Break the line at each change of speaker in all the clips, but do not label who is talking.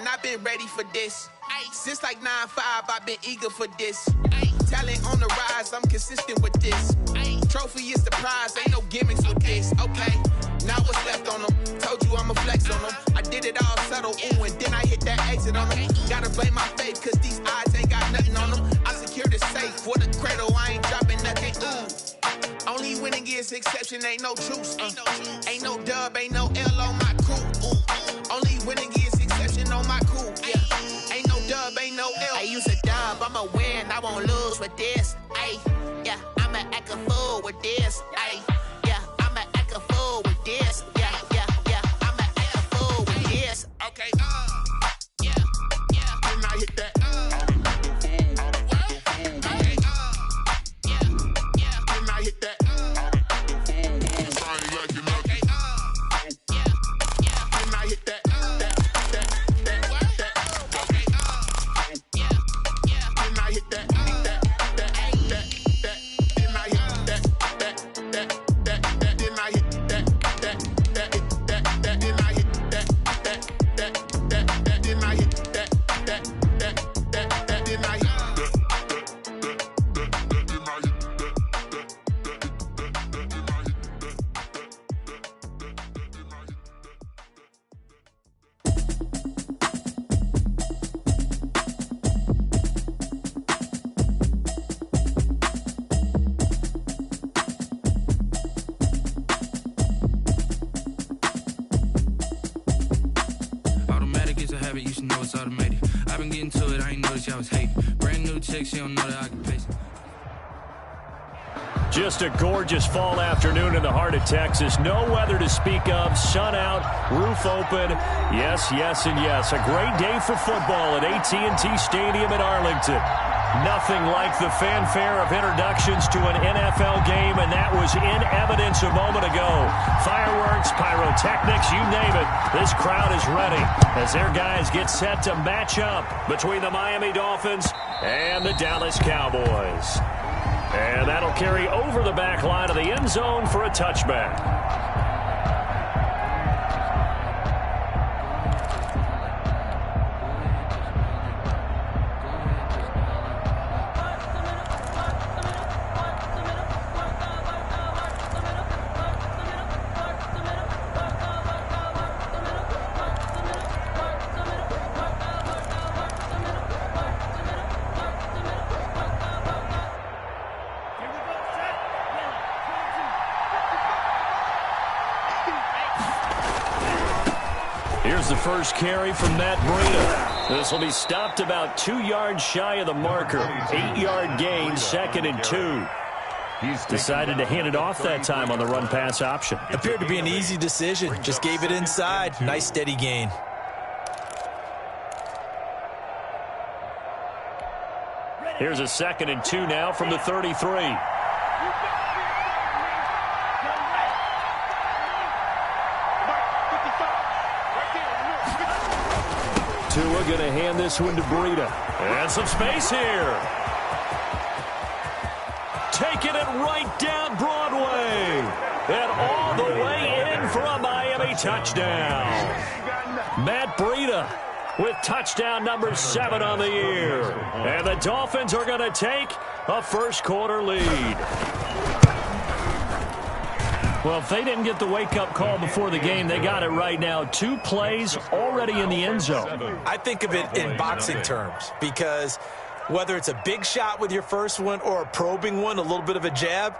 I've been ready for this. Since like 9-5, I've been eager for this. Talent on the rise, I'm consistent with this. Trophy is the prize, ain't no gimmicks with this. Okay, now what's left on them? Told you I'ma flex on them. I did it all subtle, ooh, and then I hit that exit on them. Gotta blame my faith, cause these odds ain't got nothing on them. I secured the safe for the cradle, I ain't dropping nothing, ooh. Only winning is exception, ain't no truce. Ain't no dub, ain't no L on my crew. Only winning is exception on my crew. Yeah, ain't no dub, ain't no L. I use a dub, I'ma win, I won't lose with this. Ay, yeah, I'ma act a fool with this. Ay, yeah, I'ma act a fool with this. Yeah, yeah, yeah, I'ma act a fool with this. Okay, yeah, yeah, then I hit that.
Just a gorgeous fall afternoon in the heart of Texas. No weather to speak of. Sun out, roof open. Yes, yes, and yes. A great day for football at AT&T Stadium in Arlington. Nothing like the fanfare of introductions to an NFL game, and that was in evidence a moment ago. Fireworks, pyrotechnics, you name it. This crowd is ready as their guys get set to match up between the Miami Dolphins and the Dallas Cowboys. And that'll carry over the back line of the end zone for a touchback. Here's the first carry from Matt Breida. This will be stopped about 2 yards shy of the marker. 8-yard gain, 2nd and 2. He's decided to hand it off that time on the run-pass option.
Appeared to be an easy decision. Just gave it inside. Nice steady gain.
Here's a 2nd and 2 now from the 33. Tua going to hand this one to Breida. And some space here. Taking it right down Broadway. And all the way in for a Miami touchdown. Matt Breida with touchdown number 7 on the year. And the Dolphins are going to take a first-quarter lead. Well, if they didn't get the wake-up call before the game, they got it right now. 2 plays already in the end zone.
I think of it in boxing terms because whether it's a big shot with your first one or a probing one, a little bit of a jab,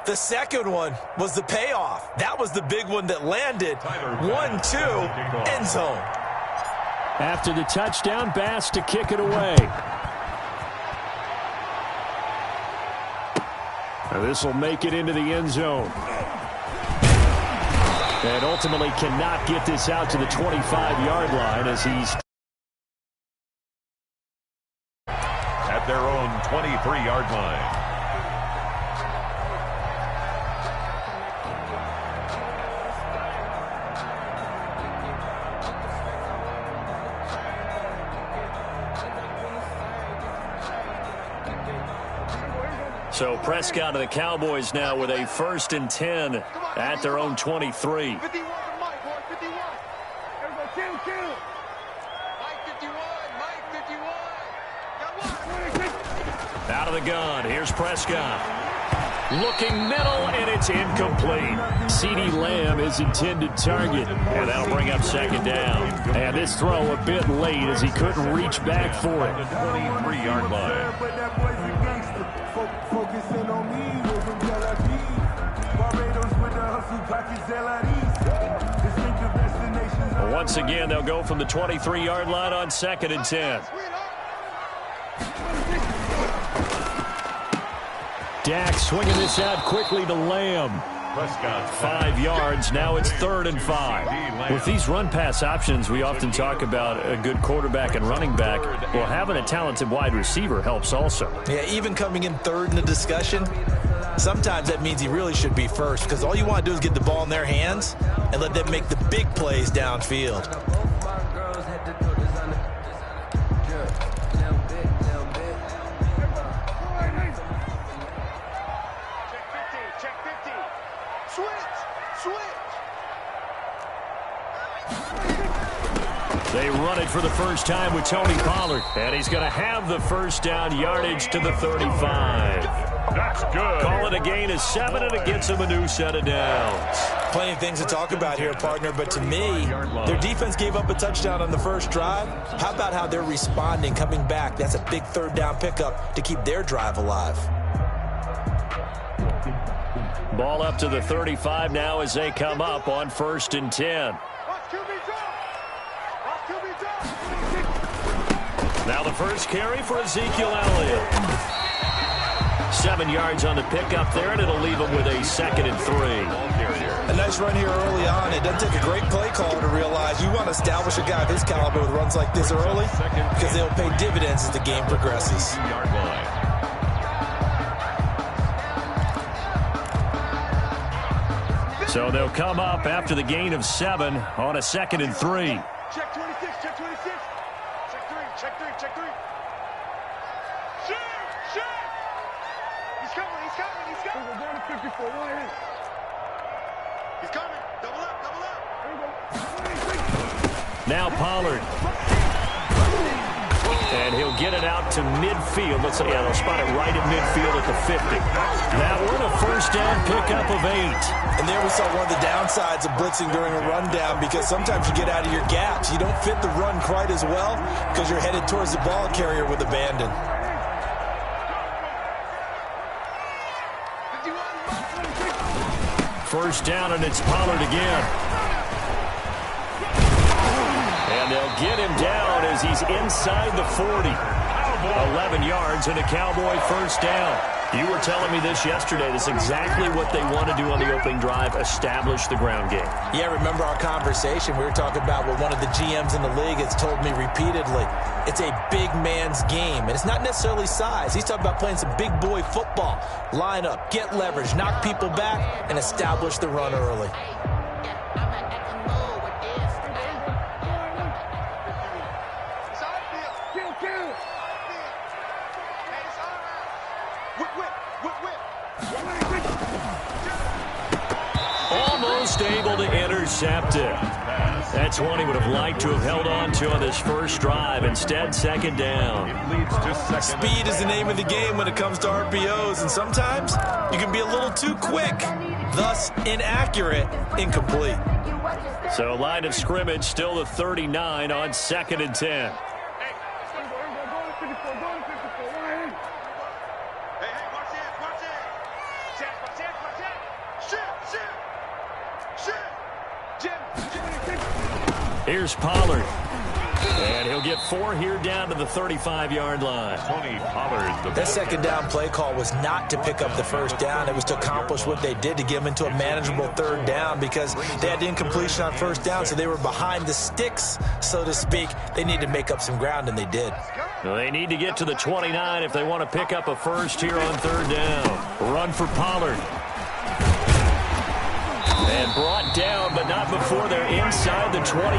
the second one was the payoff. That was the big one that landed. 1-2, end zone.
After the touchdown, Bass to kick it away. Now this will make it into the end zone. And ultimately cannot get this out to the 25-yard line as he's
at their own 23-yard line.
So Prescott and the Cowboys now with a 1st and 10 at their own 23.
51, Mike, boy, 51. Everybody, kill. Mike 51, Mike 51. Got one.
Out of the gun, here's Prescott. Looking middle, and it's incomplete. CeeDee Lamb is intended target, and that'll bring up 2nd down. And this throw a bit late as he couldn't reach back for it.
23-yard line.
Focusing on me,
once again, they'll go from the 23-yard line on 2nd and 10. Dak swinging this out quickly to Lamb.
Prescott
5 yards. Now it's 3rd and 5. With these run-pass options, we often talk about a good quarterback and running back. Well, having a talented wide receiver helps also.
Yeah, even coming in 3rd in the discussion, sometimes that means he really should be first because all you want to do is get the ball in their hands and let them make the big plays downfield.
They run it for the first time with Tony Pollard, and he's going to have the 1st down, yardage to the 35.
That's good.
Call it a gain of 7, and it gets him a new set of downs.
Plenty of things to talk about here, partner, but to me, their defense gave up a touchdown on the first drive. How about how they're responding, coming back? That's a big 3rd down pickup to keep their drive alive.
Ball up to the 35 now as they come up on 1st and 10. Now the first carry for Ezekiel Elliott. 7 yards on the pickup there, and it'll leave him with a 2nd and 3.
A nice run here early on. It doesn't take a great play caller to realize you want to establish a guy of his caliber with runs like this early because they'll pay dividends as the game progresses.
Yard line.
So they'll come up after the gain of 7 on a 2nd and 3.
Check 26, check 26. Check 3. Shoot! He's coming. We're going to 54, right? He's coming. Double up.
Now Pollard. And he'll get it out to midfield. Let's say, they'll spot it right at midfield at the 50. Now we're in a 1st down pickup of 8.
And there we saw one of the downsides of blitzing during a rundown because sometimes you get out of your gaps. You don't fit the run quite as well because you're headed towards the ball carrier with abandon.
First down, and it's Pollard again. And they'll get him down as he's inside the 40. 11 yards and a Cowboy 1st down. You were telling me this yesterday. That's exactly what they want to do on the opening drive, establish the ground game.
Yeah, remember our conversation? We were talking about what one of the GMs in the league has told me repeatedly. It's a big man's game, and it's not necessarily size. He's talking about playing some big boy football. Line up, get leverage, knock people back, and establish the run early.
Almost able to intercept it. That's one he would have liked to have held on to on this first drive. Instead, 2nd down.
It leads to 2nd.
Speed is the name of the game when it comes to RPOs, and sometimes you can be a little too quick, thus inaccurate, incomplete.
So line of scrimmage still the 39 on 2nd and 10. Here's Pollard. And he'll get 4 here down to the 35-yard line.
Tony Pollard.
That 2nd down play call was not to pick up the 1st down. It was to accomplish what they did to get them into a manageable 3rd down because they had incompletion on 1st down, so they were behind the sticks, so to speak. They needed to make up some ground, and they did.
Well, they need to get to the 29 if they want to pick up a 1st here on 3rd down. Run for Pollard. And brought down, but not before they're inside the 25.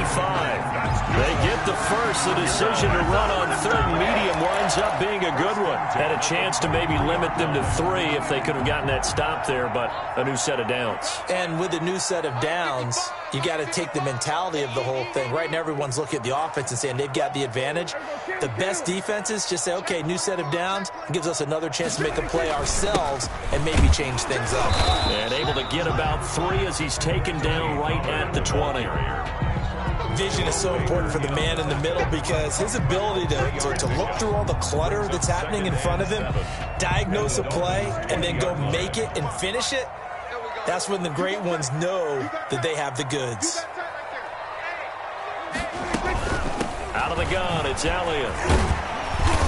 They get the first. The decision to run on third and medium winds up being a good one. Had a chance to maybe limit them to 3 if they could have gotten that stop there, but a new set of downs.
And with a new set of downs, you got to take the mentality of the whole thing. Right now, everyone's looking at the offense and saying they've got the advantage. The best defenses just say, okay, new set of downs, gives us another chance to make a play ourselves and maybe change things up.
And able to get about 3 as he's taken down right at the 20.
Vision is so important for the man in the middle because his ability to look through all the clutter that's happening in front of him, diagnose a play, and then go make it and finish it, that's when the great ones know that they have the goods.
Out of the gun, it's Elliott.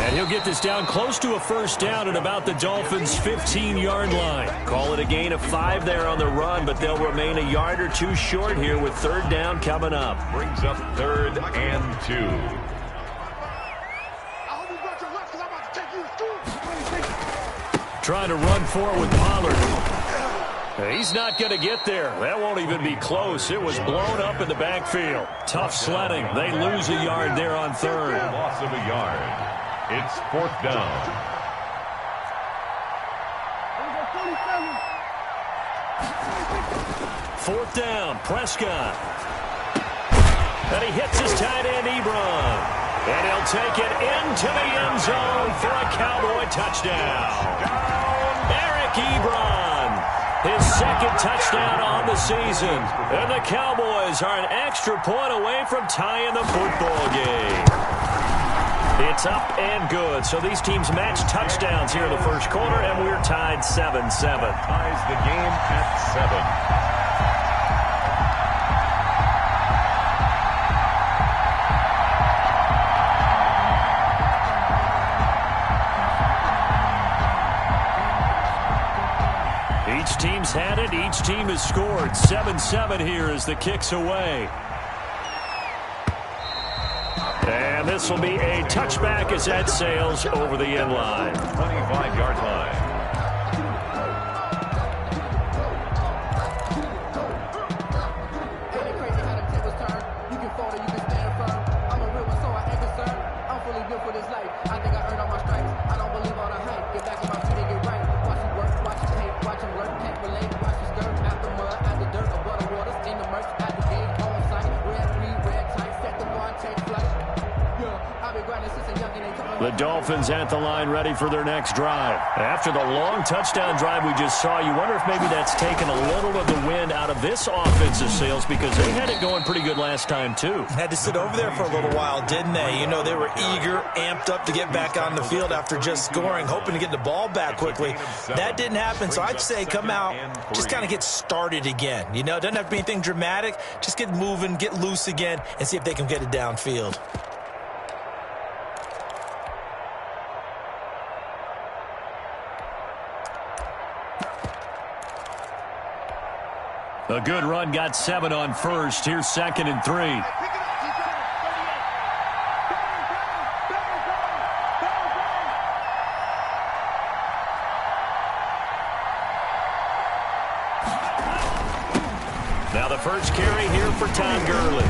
And he'll get this down close to a first down at about the Dolphins' 15-yard line. Call it a gain of 5 there on the run, but they'll remain a yard or 2 short here with third down coming up.
Brings up 3rd and 2.
Trying to run forward with Pollard. He's not going to get there. That won't even be close. It was blown up in the backfield. Tough sledding. They lose a yard there on third.
Loss of a yard. It's 4th down.
Fourth down, Prescott. And he hits his tight end, Ebron. And he'll take it into the end zone for a Cowboy touchdown. Eric Ebron, his 2nd touchdown on the season. And the Cowboys are an extra point away from tying the football game. It's up and good. So these teams match touchdowns here in the first quarter, and we're tied 7-7.
Ties the game at 7.
Each team's had it. Each team has scored. 7-7 here as the kick's away. And this will be a touchback as that sails over the end line.
25-yard line.
The Dolphins at the line ready for their next drive. After the long touchdown drive we just saw, you wonder if maybe that's taken a little of the wind out of this offensive sails because they had it going pretty good last time too.
Had to sit over there for a little while, didn't they? You know, they were eager, amped up to get back on the field after just scoring, hoping to get the ball back quickly. That didn't happen, so I'd say come out, just kind of get started again. You know, it doesn't have to be anything dramatic. Just get moving, get loose again, and see if they can get it downfield.
A good run got 7 on first. Here's 2nd and 3. Now the first carry here for Todd Gurley.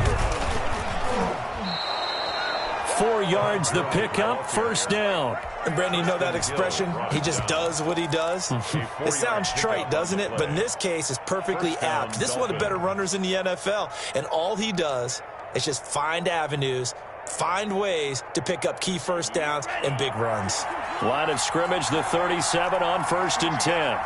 4 yards the pickup, first down.
And Brandon, you know that expression? He just does what he does. It sounds trite, doesn't it? But in this case, it's perfectly apt. This is one of the better runners in the NFL. And all he does is just find avenues, find ways to pick up key first downs and big runs.
Line of scrimmage, the 37 on 1st and 10.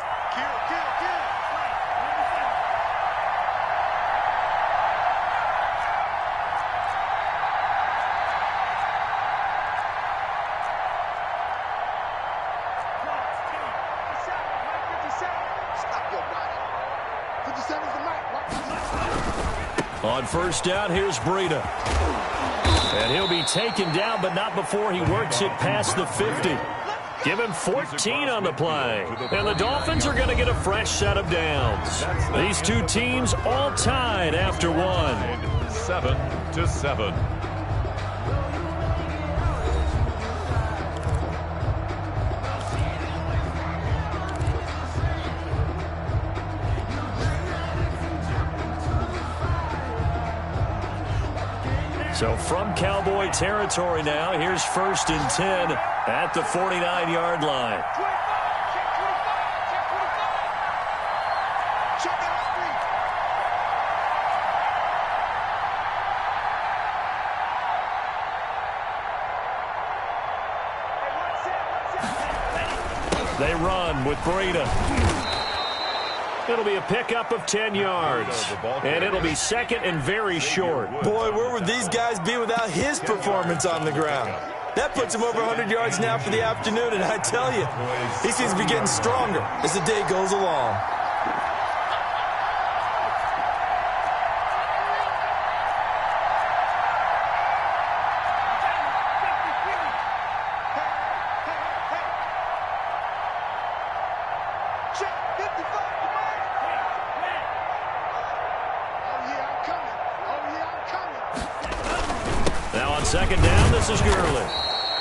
On first down, here's Breida. And he'll be taken down, but not before he works it past the 50. Give him 14 on the play. And the Dolphins are going to get a fresh set of downs. These two teams all tied after one.
7-7.
So from Cowboy territory now, here's 1st and 10 at the 49-yard line. They run with Breida. It'll be a pickup of 10 yards, and it'll be 2nd and very short.
Boy, where would these guys be without his performance on the ground? That puts him over 100 yards now for the afternoon, and I tell you, he seems to be getting stronger as the day goes along.
Now on 2nd down, this is Gurley.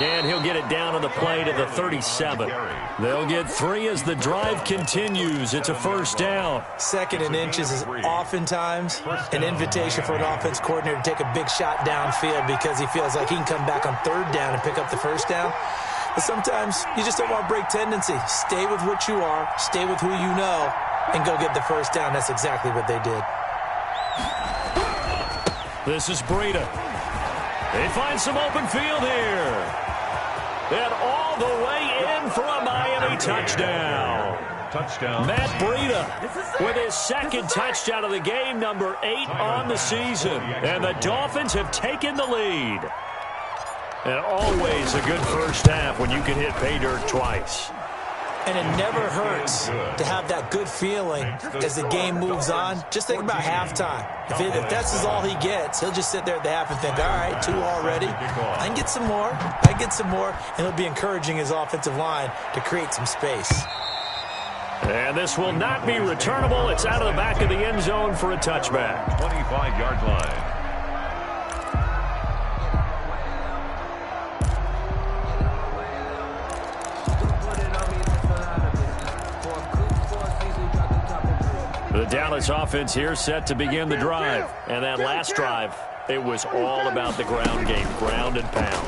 And he'll get it down on the play to the 37. They'll get 3 as the drive continues. It's a 1st down.
2nd and inches is oftentimes an invitation for an offense coordinator to take a big shot downfield because he feels like he can come back on 3rd down and pick up the 1st down. But sometimes you just don't want to break tendency. Stay with what you are, stay with who you know, and go get the 1st down. That's exactly what they did.
This is Breida. They find some open field here. And all the way in for a Miami touchdown. Matt Breida with his 2nd touchdown of the game, number 8 on the season. And the Dolphins have taken the lead. And always a good first half when you can hit pay dirt twice.
And it never hurts to have that good feeling as the game moves on. Just think about halftime. If that's all he gets, he'll just sit there at the half and think, all right, 2 already. I can get some more. I can get some more. And he'll be encouraging his offensive line to create some space.
And this will not be returnable. It's out of the back of the end zone for a touchback.
25-yard line.
The Dallas offense here set to begin the drive. And that last drive, it was all about the ground game, ground and pound.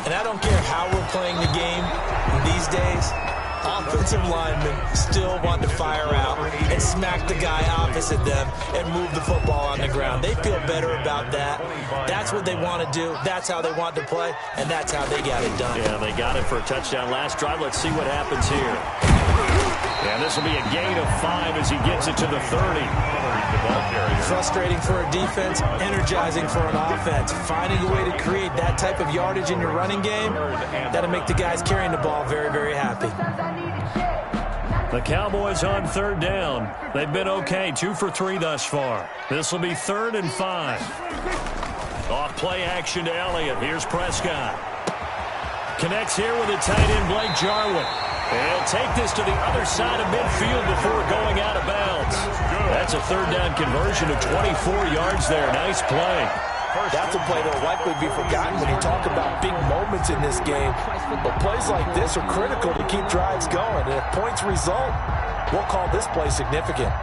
And I don't care how we're playing the game these days, offensive linemen still want to fire out and smack the guy opposite them and move the football on the ground. They feel better about that. That's what they want to do. That's how they want to play, and that's how they got it done.
Yeah, they got it for a touchdown last drive. Let's see what happens here. And this will be a gain of 5 as he gets it to the 30.
Frustrating for a defense, energizing for an offense. Finding a way to create that type of yardage in your running game, that'll make the guys carrying the ball very, very happy.
The Cowboys on 3rd down. They've been okay, 2 for 3 thus far. This will be 3rd and 5. Off play action to Elliott. Here's Prescott. Connects here with the tight end Blake Jarwin. He'll take this to the other side of midfield before going out of bounds. That's a 3rd down conversion of 24 yards there. Nice play.
That's a play that will likely be forgotten when you talk about big moments in this game. But plays like this are critical to keep drives going. And if points result, we'll call this play significant.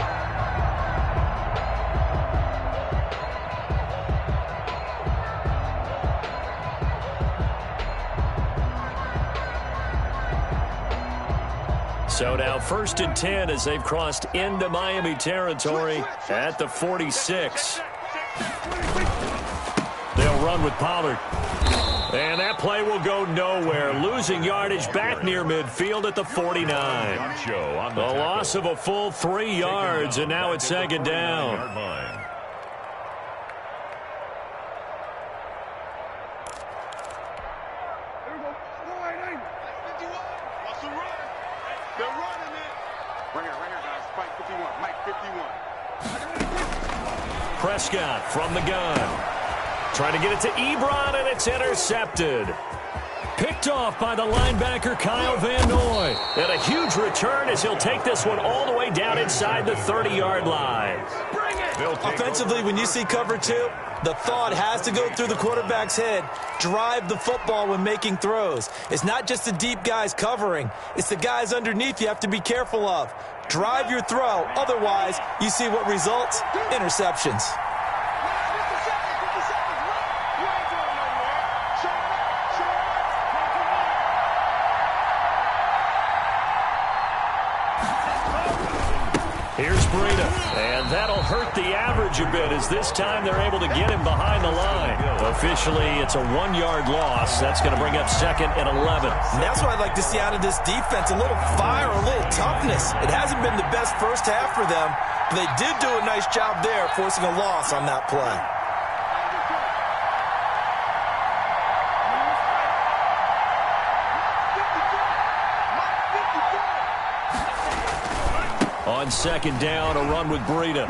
So now 1st and 10 as they've crossed into Miami territory at the 46. They'll run with Pollard. And that play will go nowhere. Losing yardage back near midfield at the 49. A loss of a full 3 yards, and now it's 2nd down. Prescott from the gun. Trying to get it to Ebron, and it's intercepted. Picked off by the linebacker Kyle Van Noy. And a huge return as he'll take this one all the way down inside the 30-yard line.
Offensively, when you see cover 2, the thought has to go through the quarterback's head. Drive the football when making throws. It's not just the deep guys covering. It's the guys underneath you have to be careful of. Drive your throw. Otherwise, you see what results? Interceptions.
a bit as this time they're able to get him behind the line. Officially, it's a 1-yard loss. That's going to bring up second and 11.
And that's what I'd like to see out of this defense, a little fire, a little toughness. It hasn't been the best first half for them, but they did do a nice job there forcing a loss on that play.
On second down, a run with Breida.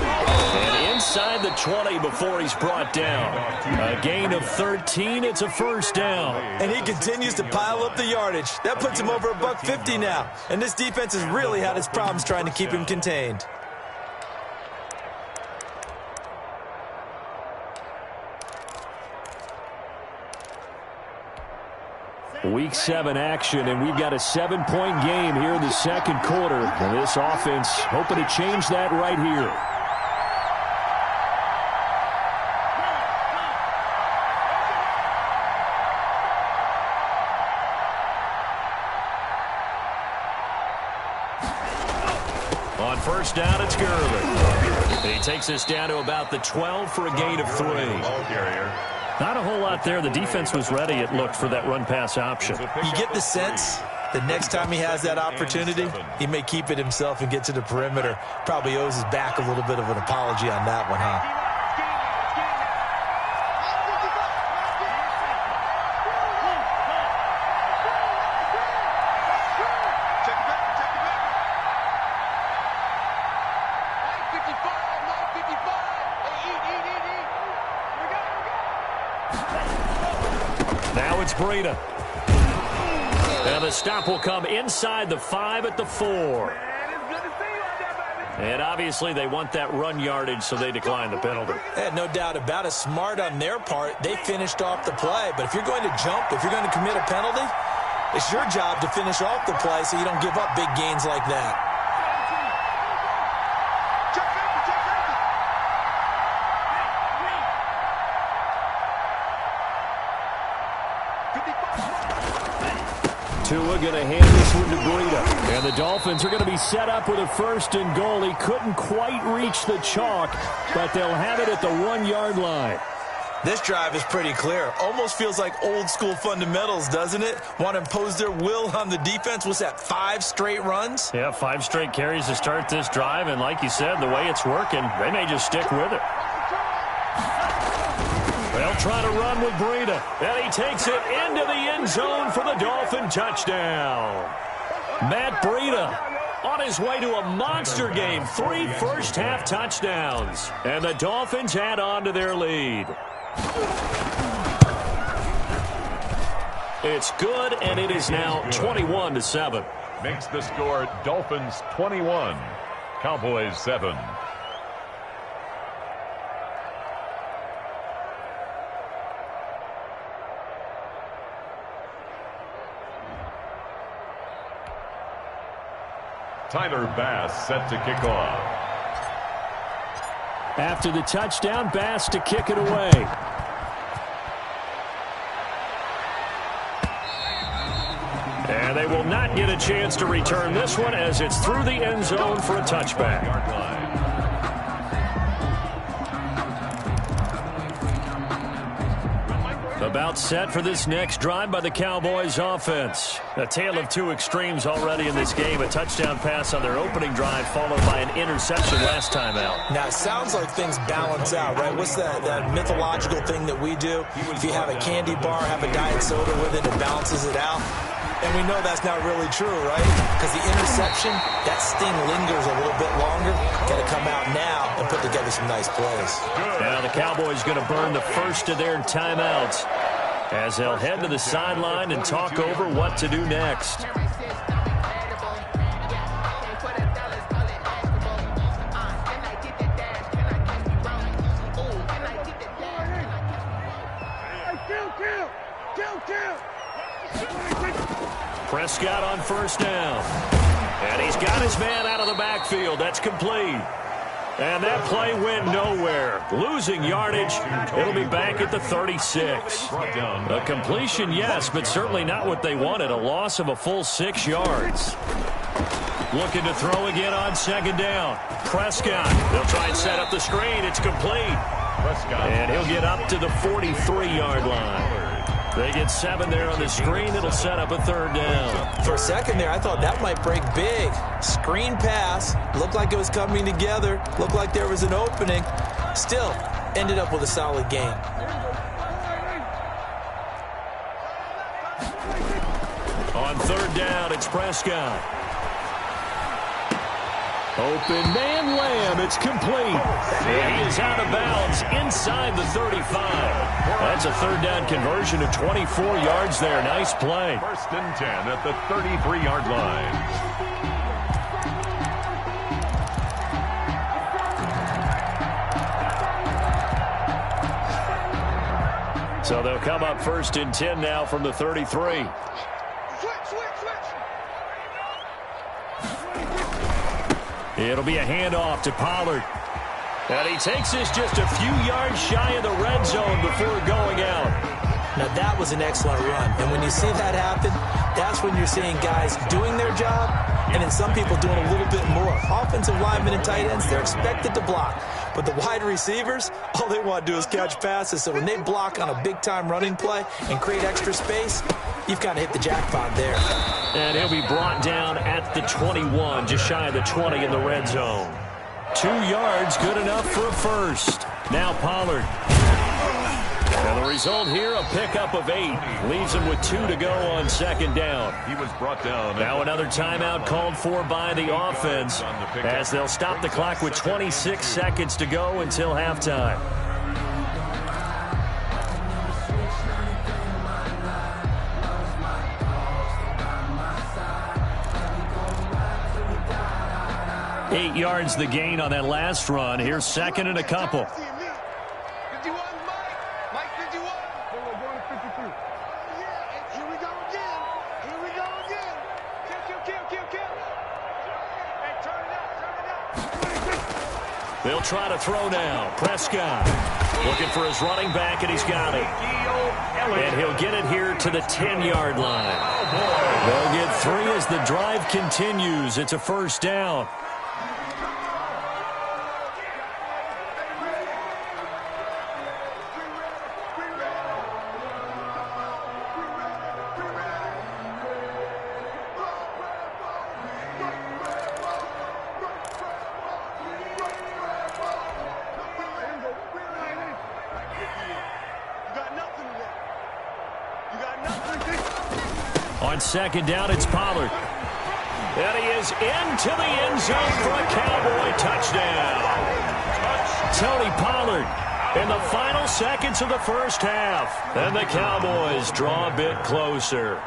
And inside the 20 before he's brought down. A gain of 13, it's a first down.
And he continues to pile up the yardage. That puts him over $150 now. And this defense has really had its problems trying to keep him contained.
Week 7 action, and we've got a 7-point game here in the second quarter. And this offense hoping to change that right here. On first down, it's Gurley. He takes us down to about the 12 for a gain of 3. Not a whole lot there. The defense was ready, it looked, for that run-pass option.
You get the sense that next time he has that opportunity, he may keep it himself and get to the perimeter. Probably owes his back a little bit of an apology on that one, huh?
Now it's Breida. And the stop will come inside the 5 at the 4. And obviously they want that run yardage, so they decline the penalty.
No doubt about it. Smart on their part. They finished off the play. But if you're going to jump, if you're going to commit a penalty, it's your job to finish off the play so you don't give up big gains like that.
Tua going to hand this one to Breida. And the Dolphins are going to be set up with a first and goal. He couldn't quite reach the chalk, but they'll have it at the 1-yard line.
This drive is pretty clear. Almost feels like old-school fundamentals, doesn't it? Want to impose their will on the defense. Was that 5 straight runs?
Yeah, 5 straight carries to start this drive. And like you said, the way it's working, they may just stick with it. They'll try to run with Breida. And he takes it into the end zone for the Dolphin touchdown. Matt Breida on his way to a monster game. 3 first-half touchdowns. And the Dolphins add on to their lead. It's good, and it is now 21-7.
Makes the score Dolphins 21, Cowboys 7. Tyler Bass set to kick off.
After the touchdown, Bass to kick it away. And they will not get a chance to return this one as it's through the end zone for a touchback. About set for this next drive by the Cowboys offense. A tale of 2 extremes already in this game. A touchdown pass on their opening drive followed by an interception last time out.
Now, it sounds like things balance out, right? What's that mythological thing that we do? If you have a candy bar, have a diet soda with it, it balances it out. And we know that's not really true, right? Because the interception, that sting lingers a little bit longer. Got to come out now and put together some nice plays.
Now the Cowboys going to burn the first of their timeouts as they'll head to the sideline and talk over what to do next. Prescott on first down. And he's got his man out of the backfield. That's complete. And that play went nowhere. Losing yardage. It'll be back at the 36. A completion, yes, but certainly not what they wanted. A loss of a full 6 yards. Looking to throw again on second down. Prescott. They'll try and set up the screen. It's complete.
Prescott.
And he'll get up to the 43-yard line. They get 7 there on the screen. It'll set up a third down.
For a second there, I thought that might break big. Screen pass. Looked like it was coming together. Looked like there was an opening. Still, ended up with a solid gain.
On third down, it's Prescott. Open man Lamb. It's complete. He is out of bounds inside the 35. That's a third down conversion of 24 yards there. Nice play.
First and 10 at the 33-yard line.
So they'll come up first and 10 now from the 33. It'll be a handoff to Pollard. And he takes this just a few yards shy of the red zone before going out.
Now, that was an excellent run. And when you see that happen, that's when you're seeing guys doing their job and then some people doing a little bit more. Offensive linemen and tight ends, they're expected to block. But the wide receivers, all they want to do is catch passes. So when they block on a big-time running play and create extra space, you've kind of hit the jackpot there.
And he'll be brought down at the 21, just shy of the 20 in the red zone. 2 yards, good enough for a first. Now Pollard. And the result here, a pickup of 8. Leaves him with 2 to go on second down.
He was brought down.
Now another timeout called for by the offense as they'll stop the clock with 26 seconds to go until halftime. Eight yards the gain on that last run. Here's second and a couple.
51, Mike 51. We're going to 53. Yeah, here we go again. Here we go again. Kill. Hey, turn it up.
They'll try to throw now. Prescott looking for his running back, and he's got it. And he'll get it here to the 10-yard line. They'll get 3 as the drive continues. It's a first down. On second down, it's Pollard. And he is into the end zone for a Cowboy touchdown. Tony Pollard in the final seconds of the first half. And the Cowboys draw a bit closer.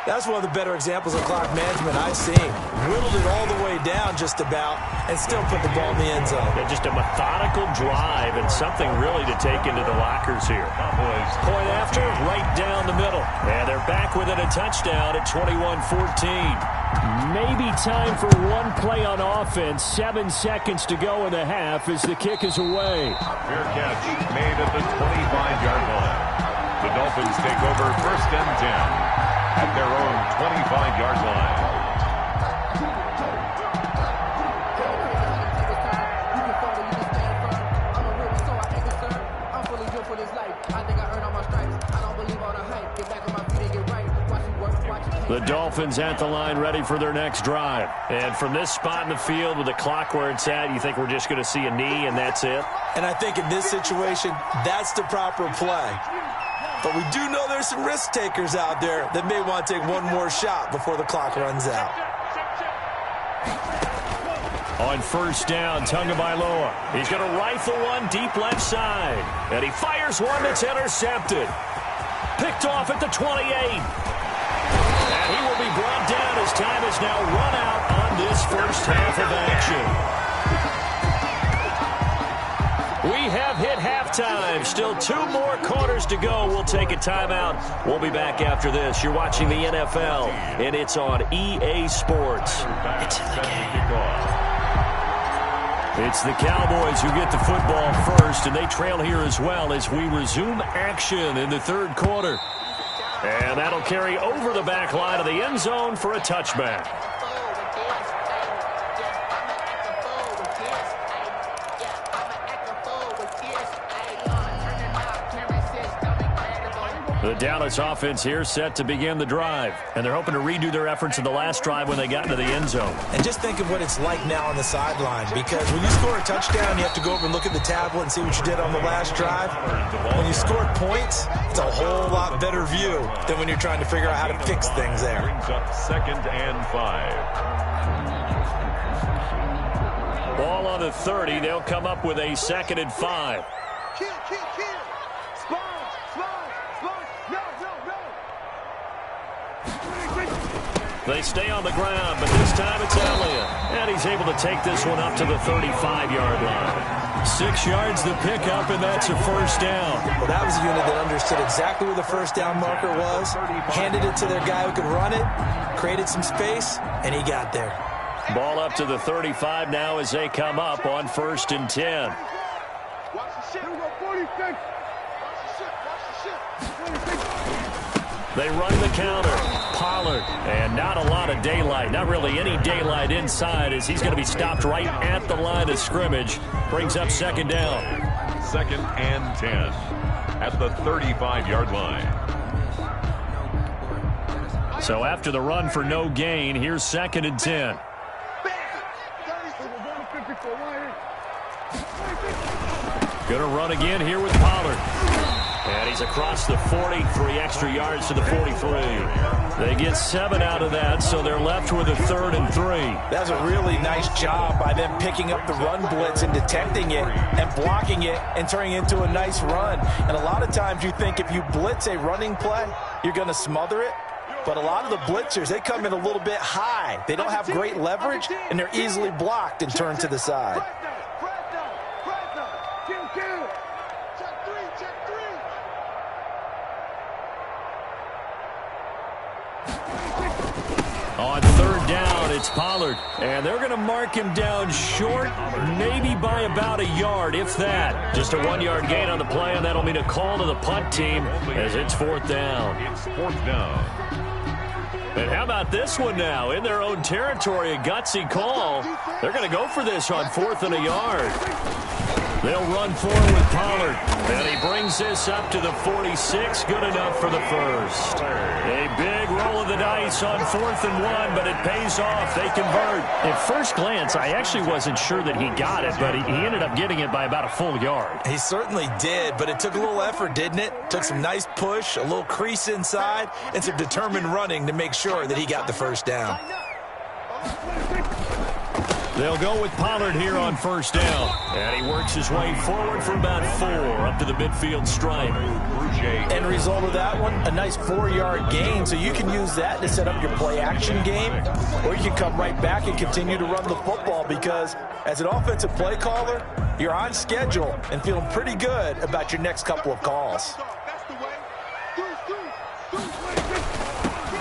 That's one of the better examples of clock management I've seen. Whittled it all the way down just about and still put the ball in the end zone.
Yeah, just a methodical drive and something really to take into the lockers here. Point after, right down the middle. And they're back within a touchdown at 21-14. Maybe time for one play on offense. 7 seconds to go in the half as the kick is away.
Fair catch made at the 25-yard line. The Dolphins take over first and 10 at their own 25-yard line.
The Dolphins at the line ready for their next drive. And from this spot in the field with the clock where it's at, you think we're just going to see a knee and that's it?
And I think in this situation, that's the proper play. But we do know there's some risk takers out there that may want to take one more shot before the clock runs out.
On first down, Tagovailoa. He's going to rifle one deep left side. And he fires one that's intercepted. Picked off at the 28. And he will be brought down as time is now run out on this first half of action. We have hit halftime. Still 2 more quarters to go. We'll take a timeout. We'll be back after this. You're watching the NFL, and it's on EA Sports. It's in the game. It's the Cowboys who get the football first, and they trail here as well as we resume action in the third quarter. And that'll carry over the back line of the end zone for a touchback. The Dallas offense here set to begin the drive. And they're hoping to redo their efforts in the last drive when they got into the end zone.
And just think of what it's like now on the sideline, because when you score a touchdown, you have to go over and look at the tablet and see what you did on the last drive. When you score points, it's a whole lot better view than when you're trying to figure out how to fix things there.
Brings up 2nd and 5.
Ball on the 30. They'll come up with a 2nd and 5.
Kill. Sponge. No.
They stay on the ground, but this time it's Elliott. And he's able to take this one up to the 35-yard line. 6 yards the pickup, and that's a first down.
Well, that was a unit that understood exactly where the first down marker was, handed it to their guy who could run it, created some space, and he got there.
Ball up to the 35 now as they come up on 1st and 10.
Watch the shit. 46.
They run the counter. Pollard, and not a lot of daylight. Not really any daylight inside as he's going to be stopped right at the line of scrimmage. Brings up 2nd down.
2nd and 10 at the 35-yard line.
So after the run for no gain, here's 2nd and 10. Going to run again here with Pollard. And he's across the 40, 3 extra yards to the 43. They get 7 out of that, so they're left with a 3rd and 3.
That was a really nice job by them picking up the run blitz and detecting it and blocking it and turning it into a nice run. And a lot of times you think if you blitz a running play, you're going to smother it. But a lot of the blitzers, they come in a little bit high. They don't have great leverage, and they're easily blocked and turned to the side.
On 3rd down, it's Pollard. And they're going to mark him down short, maybe by about a yard, if that. Just a 1-yard gain on the play, and that'll mean a call to the punt team as it's 4th down.
It's 4th down.
And how about this one now? In their own territory, a gutsy call. They're going to go for this on 4th and a yard. They'll run forward with Pollard. And he brings this up to the 46. Good enough for the first. A big roll of the dice on 4th and 1, but it pays off. They convert. At first glance, I actually wasn't sure that he got it, but he ended up getting it by about a full yard.
He certainly did, but it took a little effort, didn't it? Took some nice push, a little crease inside, and some determined running to make sure that he got the first down.
They'll go with Pollard here on 1st down. And he works his way forward for about 4 up to the midfield stripe.
End result of that one, a nice 4-yard gain. So you can use that to set up your play-action game, or you can come right back and continue to run the football because as an offensive play caller, you're on schedule and feeling pretty good about your next couple of calls.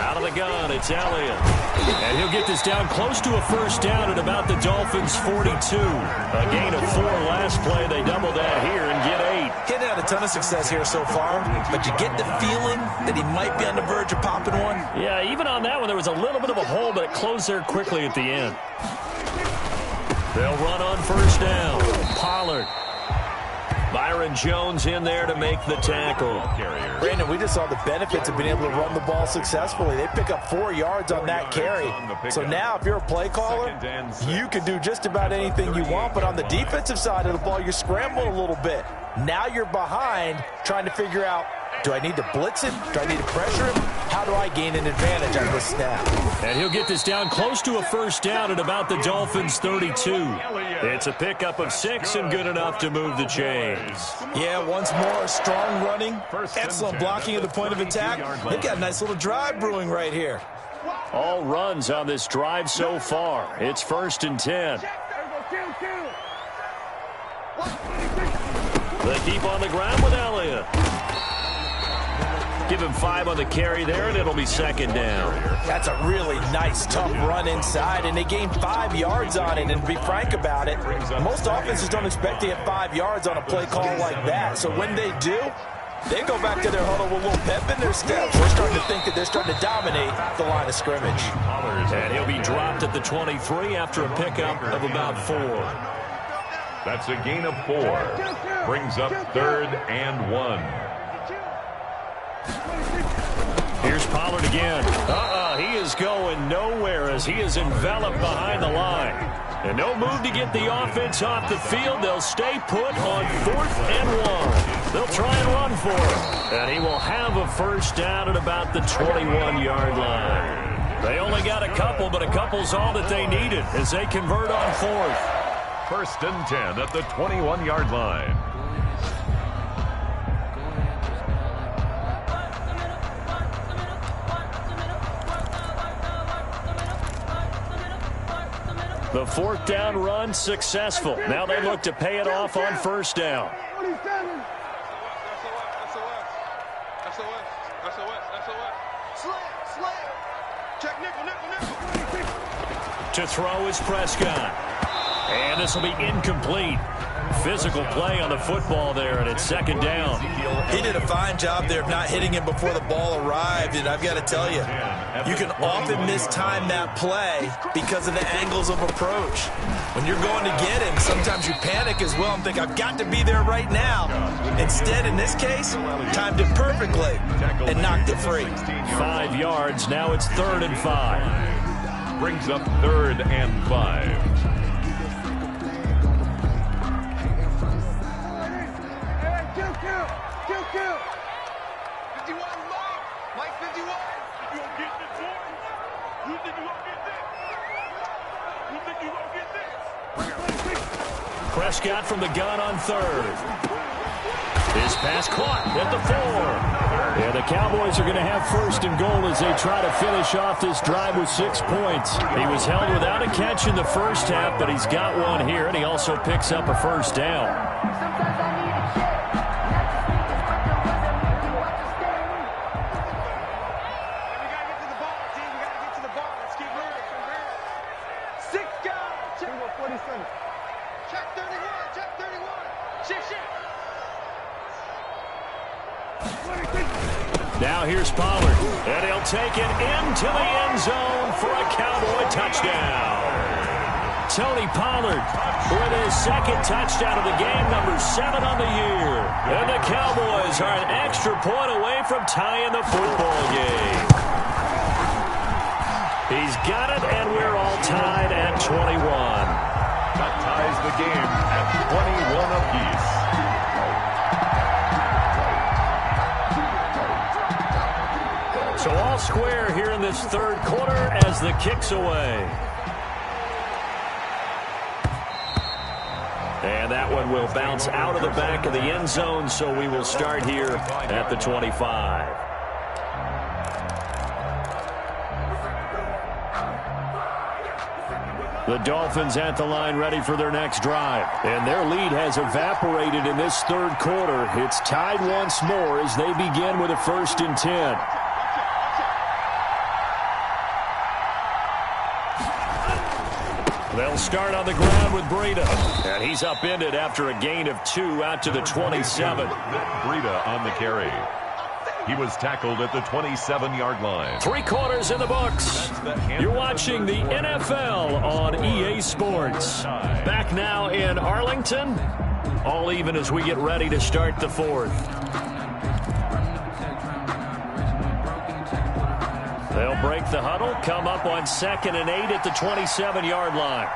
Out of the gun, it's Elliott. And he'll get this down close to a first down at about the Dolphins' 42. A gain of 4 last play. They double that here and get 8.
He hadn't had a ton of success here so far, but you get the feeling that he might be on the verge of popping one.
Yeah, even on that one, there was a little bit of a hole, but it closed there quickly at the end. They'll run on 1st down. Pollard. Byron Jones in there to make the tackle.
Brandon, we just saw the benefits of being able to run the ball successfully. They pick up 4 yards on that carry. So now if you're a play caller, you can do just about anything you want. But on the defensive side of the ball, you're scrambling a little bit. Now you're behind trying to figure out, do I need to blitz him? Do I need to pressure him? How do I gain an advantage on this snap?
And he'll get this down close to a first down at about the Dolphins' 32. It's a pickup of 6 and good enough to move the chains.
Yeah, once more, strong running, excellent blocking at the point of attack. They've got a nice little drive brewing right here.
All runs on this drive so far. It's 1st and 10. They keep on the ground with Elliott. Give him 5 on the carry there, and it'll be 2nd down.
That's a really nice, tough run inside, and they gained 5 yards on it. And to be frank about it, most offenses don't expect to get 5 yards on a play call like that. So when they do, they go back to their huddle with a little pep in their steps. We're starting to think that they're starting to dominate the line of scrimmage.
And he'll be dropped at the 23 after a pickup of about 4.
That's a gain of 4. Brings up 3rd and 1.
Here's Pollard again. He is going nowhere as he is enveloped behind the line. And no move to get the offense off the field. They'll stay put on 4th and 1. They'll try and run for him. And he will have a first down at about the 21-yard line. They only got a couple, but a couple's all that they needed as they convert on 4th.
First and 10 at the 21-yard line.
The 4th down run successful. Now they look to pay it off on 1st down. To throw is Prescott. And this will be incomplete. Physical play on the football there, and it's 2nd down.
He did a fine job there of not hitting him before the ball arrived, and I've got to tell you, you can often mistime that play because of the angles of approach. When you're going to get him, sometimes you panic as well and think, I've got to be there right now. Instead, in this case, timed it perfectly and knocked it free.
5 yards. Now it's 3rd and 5.
Brings up 3rd and 5.
Kill. 51, Mike 51. You gonna get this one? You think you gonna get this? You think you gonna get this?
Prescott from the gun on 3rd. His pass caught at the 4. And the Cowboys are going to have 1st and goal as they try to finish off this drive with 6 points. He was held without a catch in the first half, but he's got one here, and he also picks up a 1st down. Now here's Pollard, and he'll take it into the end zone for a Cowboy touchdown. Tony Pollard with his 2nd touchdown of the game, number 7 on the year. And the Cowboys are an extra point away from tying the football game. He's got it, and we're all tied at 21.
That ties the game at 21 apiece.
So all square here in this 3rd quarter as the kick's away. And that one will bounce out of the back of the end zone, so we will start here at the 25. The Dolphins at the line ready for their next drive. And their lead has evaporated in this 3rd quarter. It's tied once more as they begin with a 1st and 10. They'll start on the ground with Breida. And he's upended after a gain of 2 out to the 27.
Breida on the carry. He was tackled at the 27-yard line.
3 quarters in the books. You're watching the NFL on EA Sports. Back now in Arlington. All even as we get ready to start the 4th. They'll break the huddle, come up on 2nd and 8 at the 27-yard line.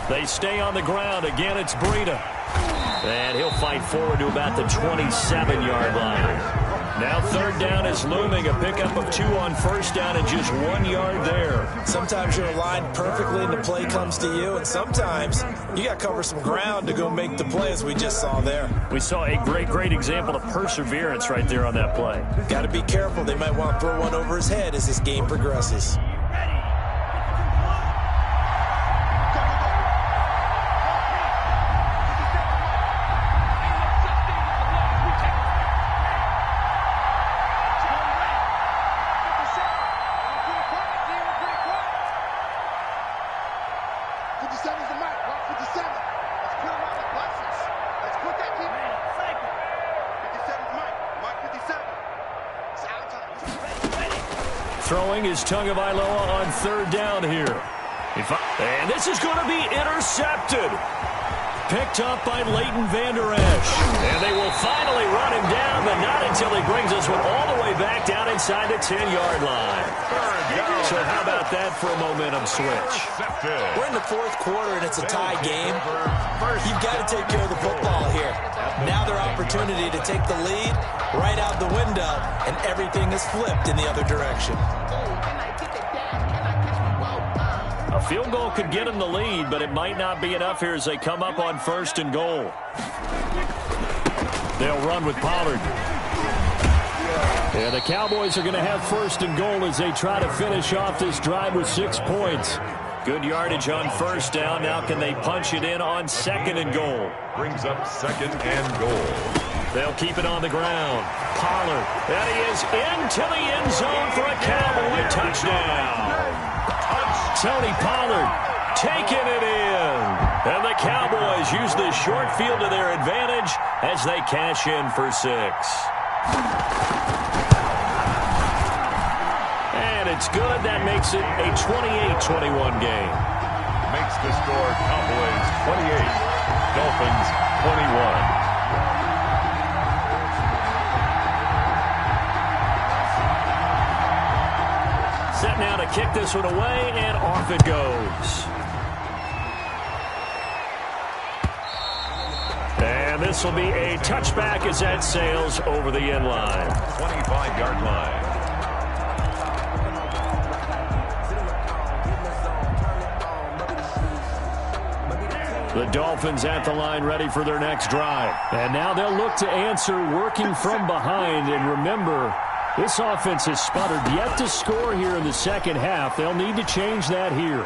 They stay on the ground. Again, it's Breida. And he'll fight forward to about the 27-yard line. Now 3rd down is looming. A pickup of 2 on 1st down and just 1 yard there.
Sometimes you're aligned perfectly and the play comes to you, and sometimes you got to cover some ground to go make the play, as we just saw there.
We saw a great example of perseverance right there on that play.
Got to be careful. They might want to throw one over his head as this game progresses.
Let's put that key. 57's Mike. Mike 57. It's out time.
Throwing is Tagovailoa on third down here. And this is going to be intercepted. Picked up by Leighton Vander Esch. And they will finally run him down, but not until he brings us one all the way back down inside the 10-yard line. So how about that for a momentum switch?
We're in the fourth quarter, and it's a tie game. You've got to take care of the football here. Now their opportunity to take the lead right out the window, and everything is flipped in the other direction.
A field goal could get them the lead, but it might not be enough here as they come up on first and goal. They'll run with Pollard. And the Cowboys are going to have first and goal as they try to finish off this drive with 6 points. Good yardage on first down. Now can they punch it in on second and goal?
Brings up second and goal.
They'll keep it on the ground. Pollard. And he is into the end zone for a Cowboy touchdown. Tony Pollard taking it in. And the Cowboys use the short field to their advantage as they cash in for 6. And it's good. That makes it a 28-21 game.
Makes the score Cowboys 28, Dolphins 21.
Set now to kick this one away, and off it goes. And this will be a touchback as that sails over the end line.
25-yard line.
The Dolphins at the line ready for their next drive. And now they'll look to answer working from behind. And remember, this offense has sputtered yet to score here in the second half. They'll need to change that here.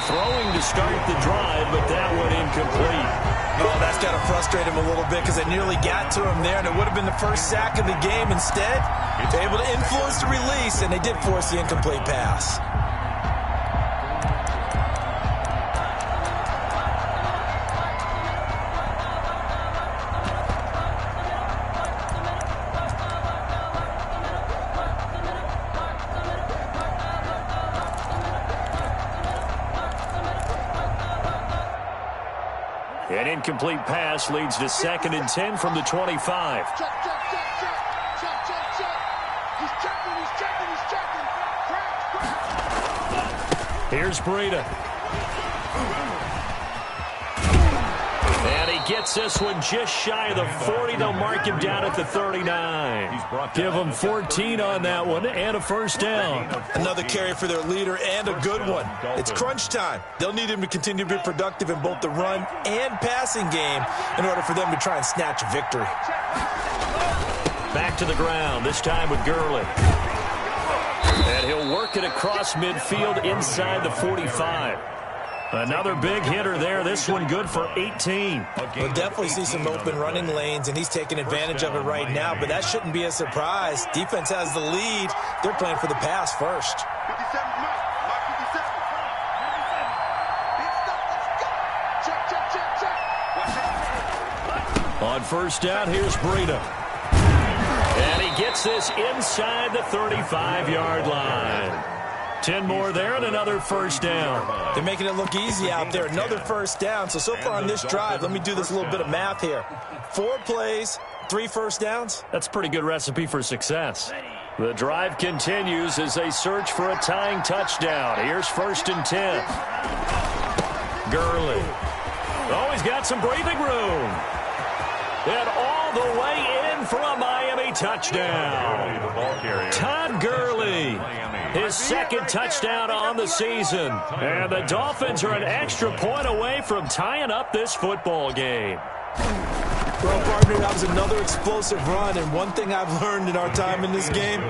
Throwing to start the drive, but that one incomplete.
Oh, that's got to frustrate him a little bit because they nearly got to him there, and it would have been the first sack of the game. Instead, they're able to influence the release, and they did force the incomplete pass.
An incomplete pass leads to 2nd and 10 from the 25.
Check, check, check, check. Check, check, check. He's checking, he's checking, he's checking. Crash, crash.
Here's Breida. And he gets this one just shy of the 40. They'll mark him down at the 39. Give him 14 on that one and a first down.
Another carry for their leader and a good one. It's crunch time. They'll need him to continue to be productive in both the run and passing game in order for them to try and snatch a victory.
Back to the ground, this time with Gurley. And he'll work it across midfield inside the 45. Another big hitter there. This one good for 18.
We'll definitely see some open running lanes, and he's taking advantage of it right now, but that shouldn't be a surprise. Defense has the lead. They're playing for the pass first.
57's Mike. Mike 57. Big stuff, let's go. Check, check, check, check. Watch out.
On first down, here's Breida. And he gets this inside the 35-yard line. 10 more there and another first down.
They're making it look easy out there. Another first down. So far on this drive, let me do this little bit of math here. 4 plays, 3 first downs.
That's a pretty good recipe for success. The drive continues as they search for a tying touchdown. Here's 1st and 10. Gurley. Oh, he's got some breathing room. And all the way in for a Miami touchdown. Todd Gurley. His 2nd touchdown on the season. And the Dolphins are an extra point away from tying up this football game.
Well, partner, that was another explosive run, and one thing I've learned in our time in this game,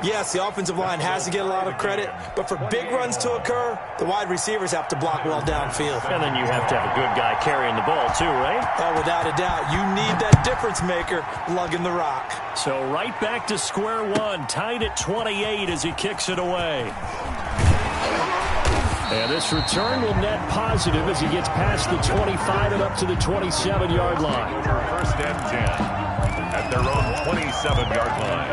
yes, the offensive line has to get a lot of credit, but for big runs to occur, the wide receivers have to block well downfield.
And then you have to have a good guy carrying the ball too, right?
Oh, without a doubt. You need that difference maker lugging the rock.
So right back to square one, tied at 28 as he kicks it away. And this return will net positive as he gets past the 25 and up to the 27-yard line.
First and 10 at their own 27-yard line.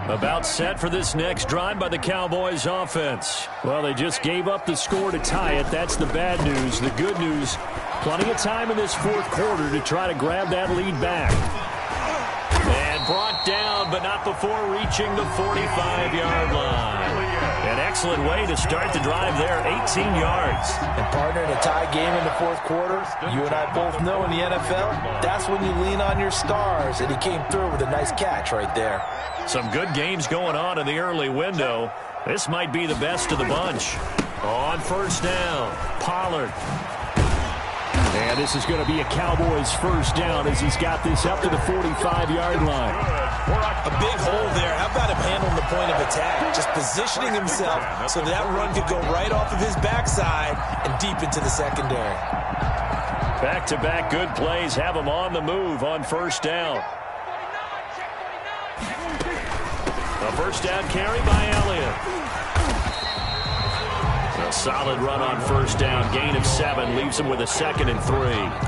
About set for this next drive by the Cowboys offense. Well, they just gave up the score to tie it. That's the bad news. The good news, plenty of time in this fourth quarter to try to grab that lead back. And brought down, but not before reaching the 45-yard line. An excellent way to start the drive there, 18 yards.
And partner, in a tie game in the fourth quarter, you and I both know in the NFL, that's when you lean on your stars, and he came through with a nice catch right there.
Some good games going on in the early window. This might be the best of the bunch. On first down, Pollard. And this is going to be a Cowboys first down as he's got this up to the 45-yard line.
A big hole there. How about him handling the point of attack? Just positioning himself so that run could go right off of his backside and deep into the secondary.
Back-to-back good plays have him on the move on first down. A first down carry by Elliott. A solid run on first down. Gain of 7 leaves him with a 2nd and 3.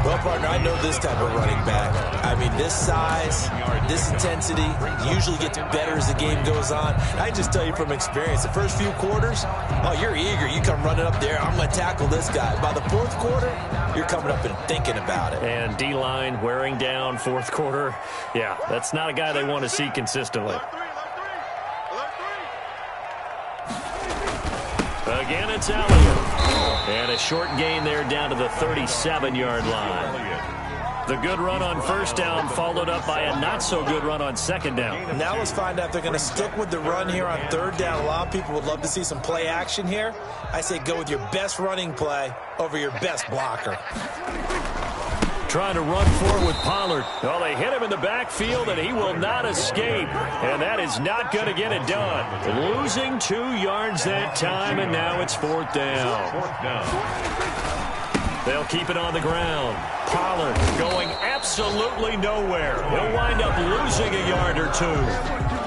Well, partner, I know this type of running back. I mean, this size, this intensity usually gets better as the game goes on. I just tell you from experience, the first few quarters, oh, you're eager. You come running up there, I'm going to tackle this guy. By the fourth quarter, you're coming up and thinking about it.
And D-line wearing down fourth quarter. Yeah, that's not a guy they want to see consistently. Again, it's Elliott. And a short gain there down to the 37-yard line. The good run on first down followed up by a not-so-good run on second down.
Now let's find out if they're going to stick with the run here on third down. A lot of people would love to see some play action here. I say go with your best running play over your best blocker.
Trying to run forward with Pollard. Well, they hit him in the backfield, and he will not escape. And that is not going to get it done. Losing 2 yards that time, and now it's fourth down. They'll keep it on the ground. Pollard going absolutely nowhere. He'll wind up losing a yard or 2.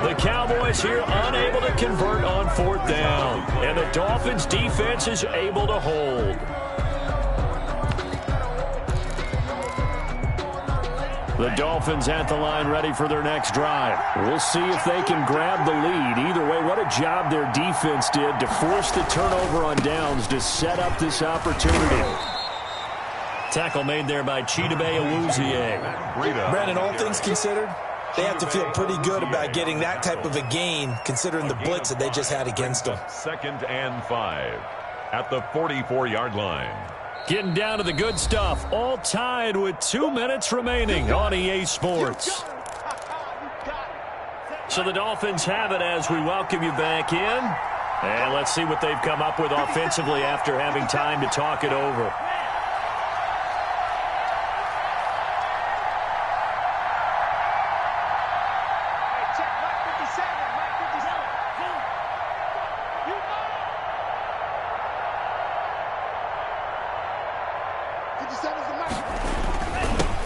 The Cowboys here unable to convert on fourth down. And the Dolphins defense is able to hold. The Dolphins at the line ready for their next drive. We'll see if they can grab the lead. Either way, what a job their defense did to force the turnover on downs to set up this opportunity. Tackle made there by Chidobe Awuzie.
Brandon, all things considered, they have to feel pretty good about getting that type of a gain considering the blitz that they just had against them.
2nd and 5 at the 44-yard line.
Getting down to the good stuff, all tied with 2 minutes remaining on EA Sports. So the Dolphins have it as we welcome you back in. And let's see what they've come up with offensively after having time to talk it over.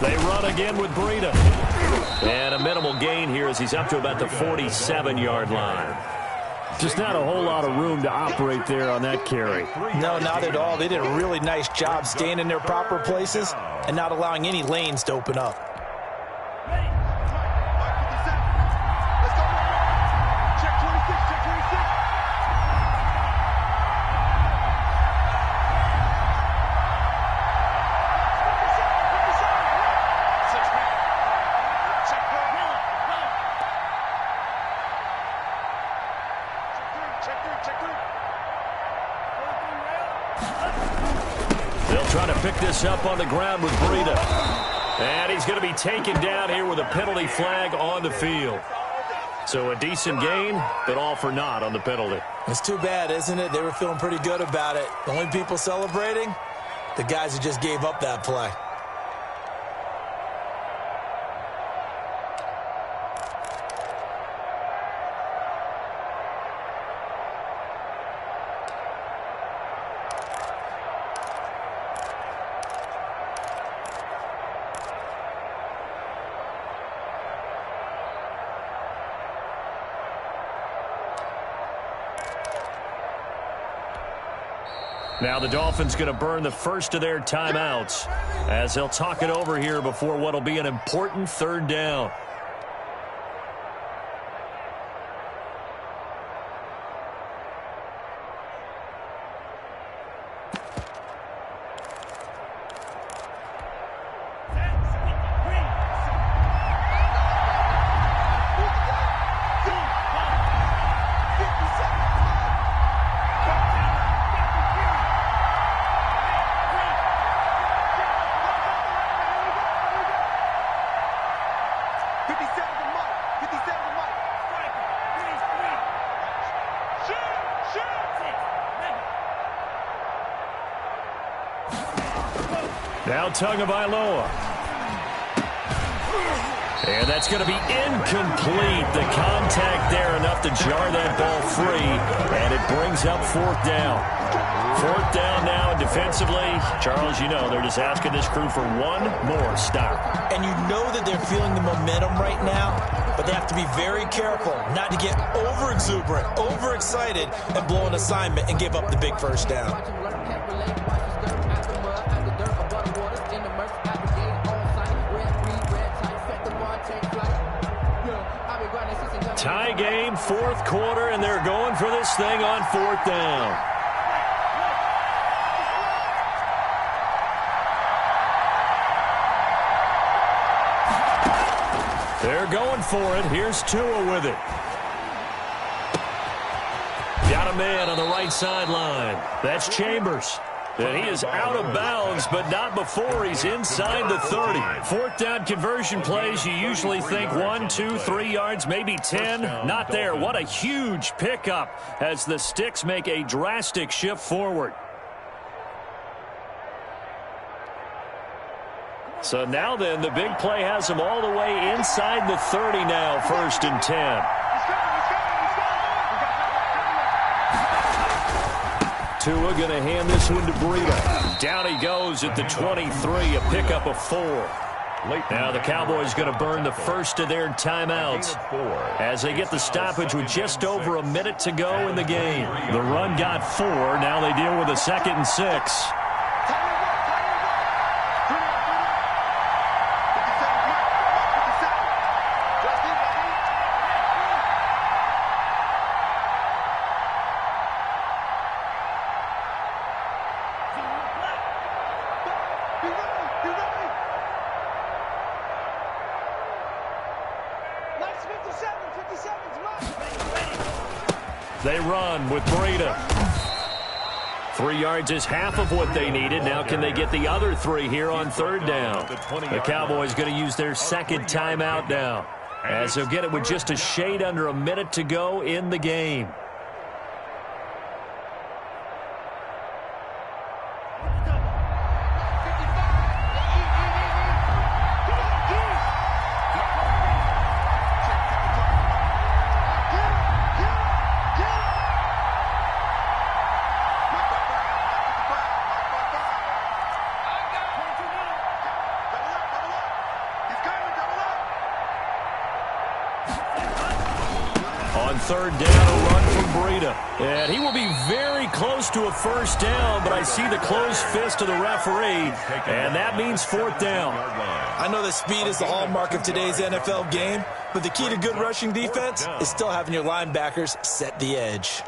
They run again with Breida. And a minimal gain here as he's up to about the 47-yard line. Just not a whole lot of room to operate there on that carry.
No, not at all. They did a really nice job staying in their proper places and not allowing any lanes to open up.
They'll try to pick this up on the ground with Breida. And he's going to be taken down here with a penalty flag on the field. So a decent gain, but all for naught on the penalty.
It's too bad, isn't it? They were feeling pretty good about it. The only people celebrating, the guys who just gave up that play.
Now the Dolphins going to burn the first of their timeouts as they'll talk it over here before what will be an important third down.
Now Tagovailoa. And that's going to be incomplete. The contact there enough to jar that ball free. And it brings up fourth down. Fourth down now, and defensively, Charles, you know, they're just asking this crew for one more stop.
And you know that they're feeling the momentum right now, but they have to be very careful not to get over-exuberant, overexcited, and blow an assignment and give up the big first down.
Tie game, fourth quarter, and they're going for this thing on fourth down. They're going for it. Here's Tua with it. Got a man on the right sideline. That's Chambers. And he is out of bounds, but not before he's inside the 30. Fourth down conversion plays, you usually think 1, 2, 3 yards, maybe 10. Not there. What a huge pickup as the Sticks make a drastic shift forward. So now then, the big play has them all the way inside the 30 now, 1st and 10. Tua going to hand this one to Breida. Down he goes at the 23, a pickup of 4. Now the Cowboys going to burn the first of their timeouts as they get the stoppage with just over a minute to go in the game. The run got 4. Now they deal with a 2nd and 6. They run with Breida. 3 yards is half of what they needed. Now can they get the other 3 here on third down? The Cowboys going to use their second timeout now, as they'll get it with just a shade under a minute to go in the game. Third down, a run from Breida. And he will be very close to a first down, but I see the closed fist of the referee, and that means fourth down.
I know that speed is the hallmark of today's NFL game, but the key to good rushing defense is still having your linebackers set the edge.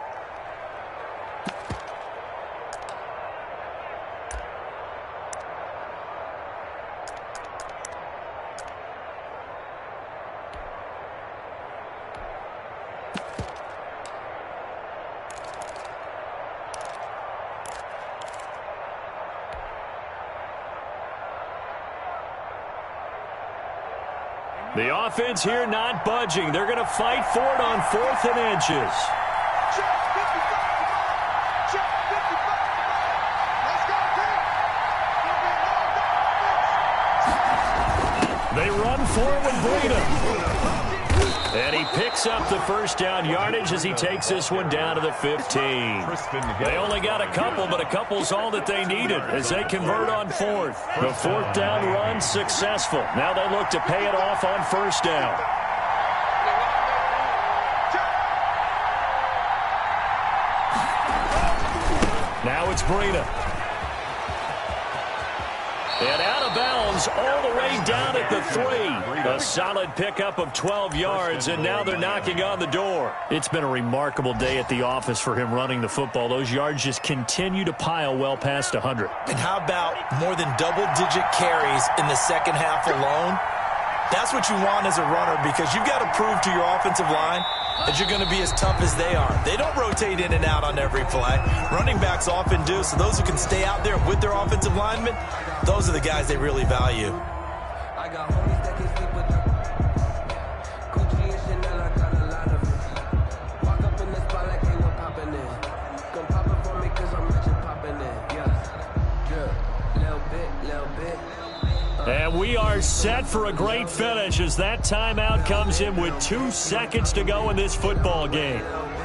The offense here not budging. They're going to fight for it on 4th and inches. They run for it with Breida. And he picks up the first down yardage as he takes this one down to the 15. They only got a couple, but a couple's all that they needed as they convert on 4th. The 4th down run successful. Now they look to pay it off on first down. Now it's Breida. And out of bounds all the way down at the 3. A solid pickup of 12 yards, and now they're knocking on the door. It's been a remarkable day at the office for him running the football. Those yards just continue to pile well past 100.
And how about more than double-digit carries in the second half alone? That's what you want as a runner, because you've got to prove to your offensive line that you're going to be as tough as they are. They don't rotate in and out on every play. Running backs often do, so those who can stay out there with their offensive linemen, those are the guys they really value.
I got homies that can sleep with them. Gucci and Chanel, I got a lot of it. Walk up in the spot like they were popping in. Come pop it for me, cause I'm rich and popping in. Yeah, drip, little bit.
And we are set for a great finish as that timeout comes in with 2 seconds to go in this football game.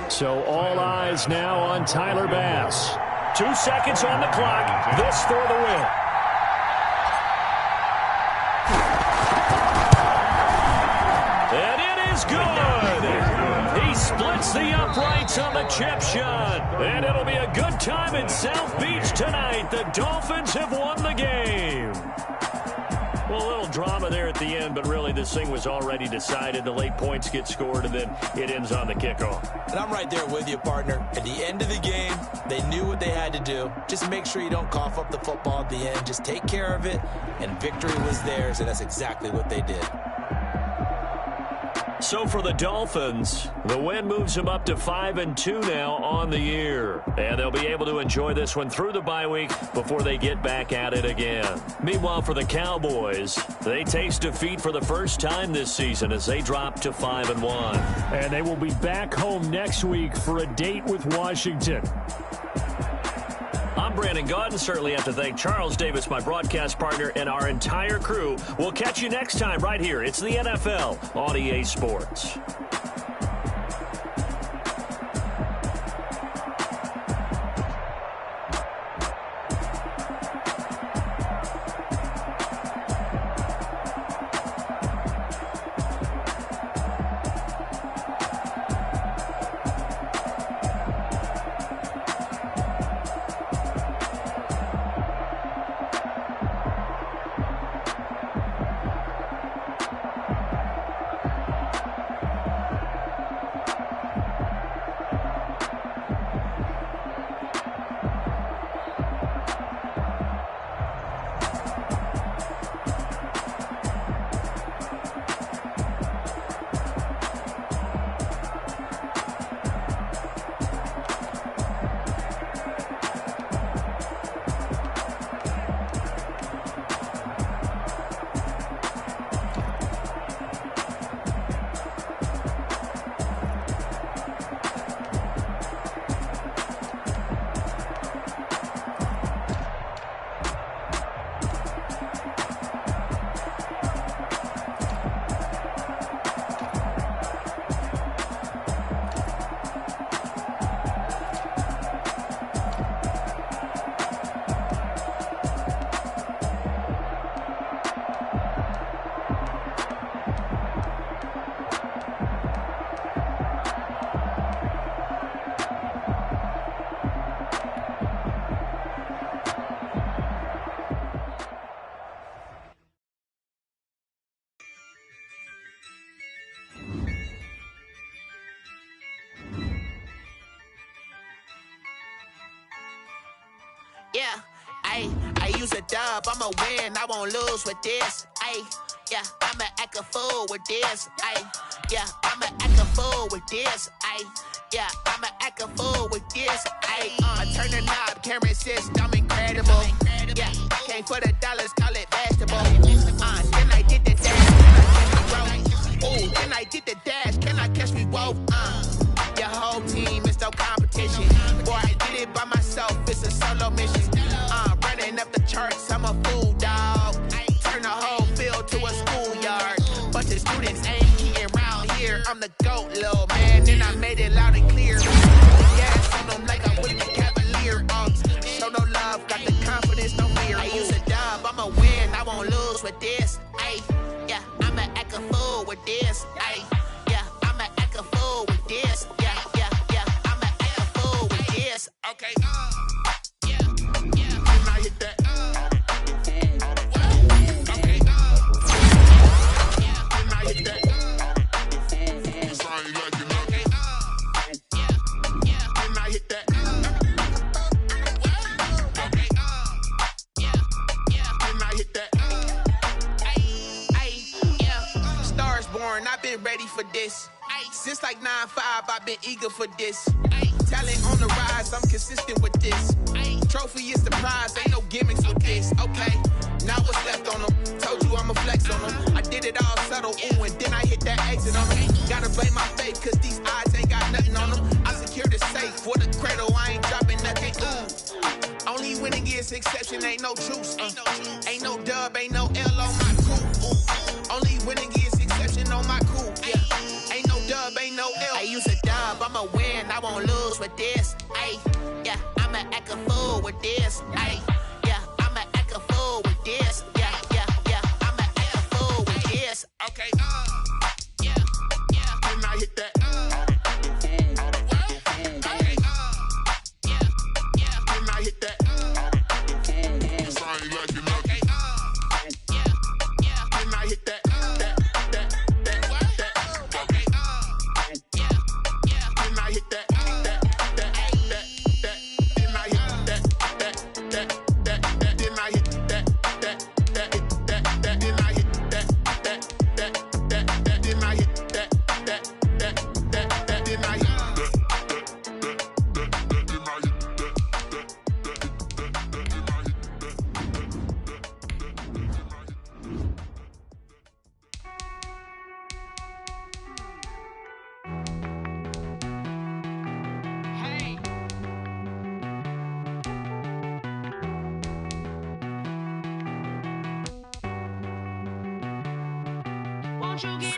So all eyes now on Tyler Bass. 2 seconds on the clock. This for the win. And it is good. He splits the uprights on the chip shot. And it'll be a good time in South Beach tonight. The Dolphins have won the game. Well, a little drama there at the end, but really this thing was already decided. The late points get scored, and then it ends on the kickoff.
And I'm right there with you, partner. At the end of the game, they knew what they had to do. Just make sure you don't cough up the football at the end. Just take care of it, and victory was theirs, and that's exactly what they did.
So for the Dolphins, the win moves them up to 5-2 now on the year. And they'll be able to enjoy this one through the bye week before they get back at it again. Meanwhile, for the Cowboys, they taste defeat for the first time this season as they drop to 5-1. And they will be back home next week for a date with Washington. I'm Brandon Gaudin. Certainly have to thank Charles Davis, my broadcast partner, and our entire crew. We'll catch you next time right here. It's the NFL on EA Sports.
Yeah, I use a dub, I'ma win, I won't lose with this. Yeah, I'ma act a fool with this. Yeah, I'ma act a fool with this. Yeah, I'ma act a fool with this. I turn the knob, can't resist, I'm incredible. Yeah, came for the dollars, call it vegetable. Then I did the dash, can I catch me roll? Ooh, then I did the dash, can I catch me roll? Your whole team is no competition. Boy, I did it by myself, it's a solo mission. Running up the charts, I'm a fool, dog. Turn the whole field to a schoolyard. But the students ain't eating around here. I'm the GOAT, little man, and I made it loud and clear. Gas on them like I'm with the Cavalier. Show no love, got the confidence, no fear. I use a dub, I'ma win, I won't lose with this. Yeah, I'ma act a fool with this. Yeah, I'ma act a fool with this. Yeah, I'ma act a fool with this. Okay. ready for this. Since like 9-5, I've been eager for this. Talent on the rise, I'm consistent with this. Trophy is the prize, ain't no gimmicks with this. Okay, now what's left on them? Told you I'ma flex on them. I did it all subtle, ooh, and then I hit that exit on them. Gotta blame my faith, cause these eyes ain't got nothing on them. I secured the safe for the cradle, I ain't dropping nothing, ooh. Only winning is exception, ain't no truce. Ain't no dub, ain't no L on my crew. Only winning is exception on my crew, yeah. Ain't no dub, ain't no L. I use a dub, I'ma win, I won't lose with this. Ay, yeah, I'ma act a fool with this. Ay, yeah, I'ma act a fool with this. Yeah, yeah, yeah, I'ma act a fool with this. Okay, yeah, yeah. Then I hit that. Okay, yeah, yeah. Then I hit that.
Won't you give